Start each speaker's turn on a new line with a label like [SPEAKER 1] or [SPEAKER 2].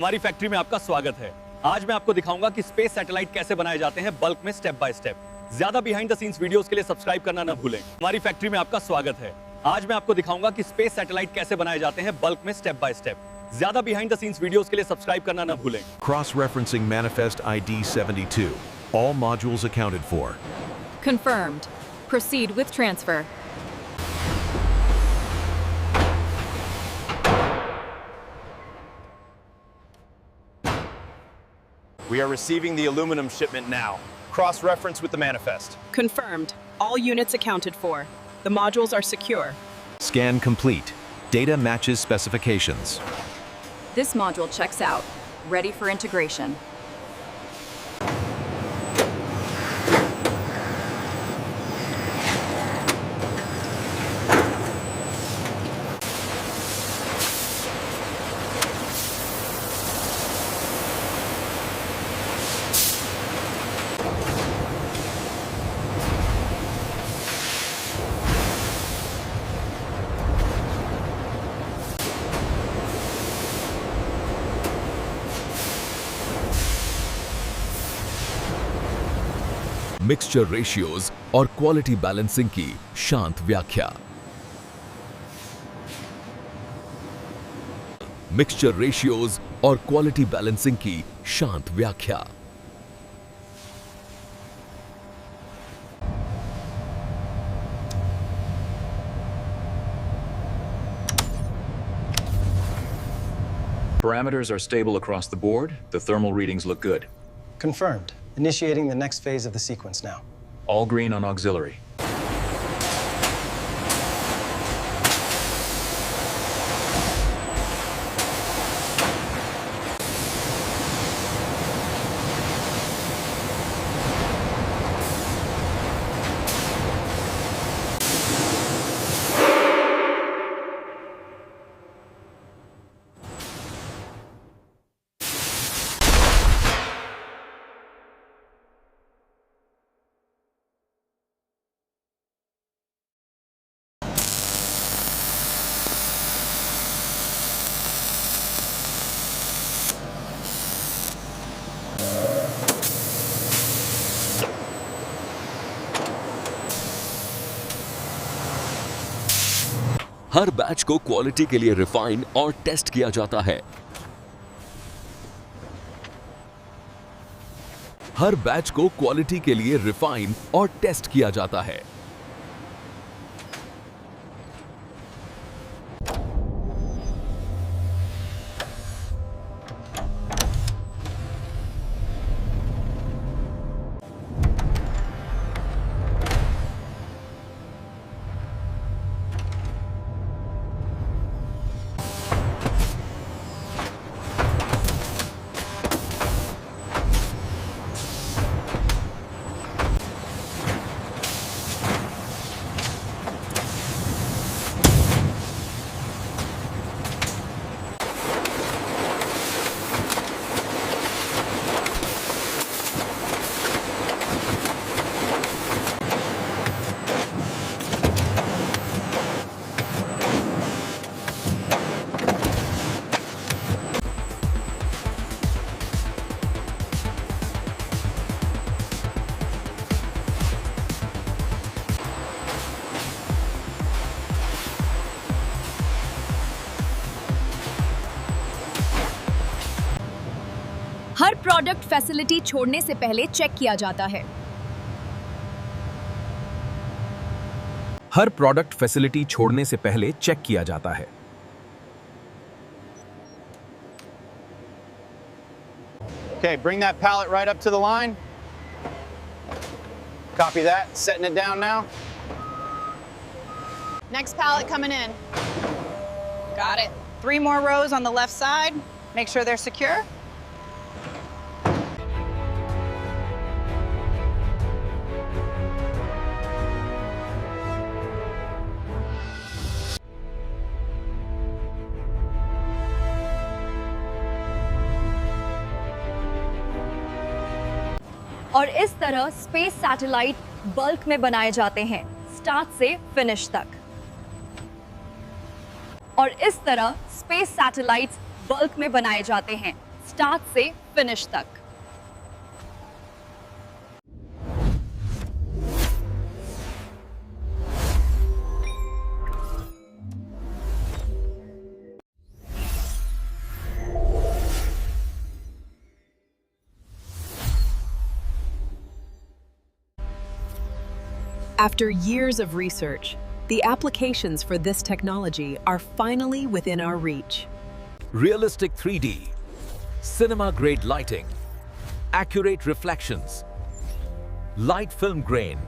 [SPEAKER 1] हमारी फैक्ट्री में आपका स्वागत है। आज मैं आपको दिखाऊंगा कि स्पेस सैटेलाइट कैसे बनाए जाते हैं बल्क में स्टेप बाय स्टेप। ज्यादा बिहाइंड द सीन्स वीडियोस के लिए सब्सक्राइब करना न भूलें। हमारी फैक्ट्री में आपका स्वागत है। आज मैं आपको दिखाऊंगा कि स्पेस सैटेलाइट कैसे बनाए जाते हैं बल्क में स्टेप बाय स्टेप। ज्यादा बिहाइंड द सीन्स वीडियोस के लिए सब्सक्राइब करना न भूलें।
[SPEAKER 2] Cross-referencing manifest ID 72. All modules accounted for.
[SPEAKER 3] Confirmed. Proceed with transfer.
[SPEAKER 1] We are receiving the aluminum shipment now. Cross-reference with the manifest.
[SPEAKER 4] Confirmed. All units accounted for. The modules are secure.
[SPEAKER 2] Scan complete. Data matches specifications.
[SPEAKER 3] This module checks out. Ready for integration.
[SPEAKER 5] Mixture ratios और quality balancing की शांत व्याख्या। Mixture ratios और quality balancing की शांत व्याख्या।
[SPEAKER 6] Parameters are stable across the board. The thermal readings look good.
[SPEAKER 7] Confirmed. Initiating the next phase of the sequence now.
[SPEAKER 6] All green on auxiliary.
[SPEAKER 5] Her batch को quality के लिए refine और test किया जाता है। हर बैच को क्वालिटी के लिए रिफाइन और टेस्ट किया जाता है।
[SPEAKER 3] हर प्रोडक्ट फैसिलिटी छोड़ने से पहले चेक किया जाता है।
[SPEAKER 8] हर प्रोडक्ट फैसिलिटी छोड़ने से पहले चेक किया जाता है।
[SPEAKER 9] Okay, bring that pallet right up to the line. Copy that. Setting it down now.
[SPEAKER 10] Next pallet coming in.
[SPEAKER 4] Got it. 3 more rows on the left side. Make sure they're secure.
[SPEAKER 3] और इस तरह space satellite bulk में बनाए जाते हैं, start से finish तक। और इस तरह स्पेस सैटेलाइट्स बल्क में बनाए जाते हैं, स्टार्ट से फिनिश तक।
[SPEAKER 10] After years of research, the applications for this technology are finally within our reach.
[SPEAKER 5] Realistic 3D, cinema-grade lighting, accurate reflections, light film grain,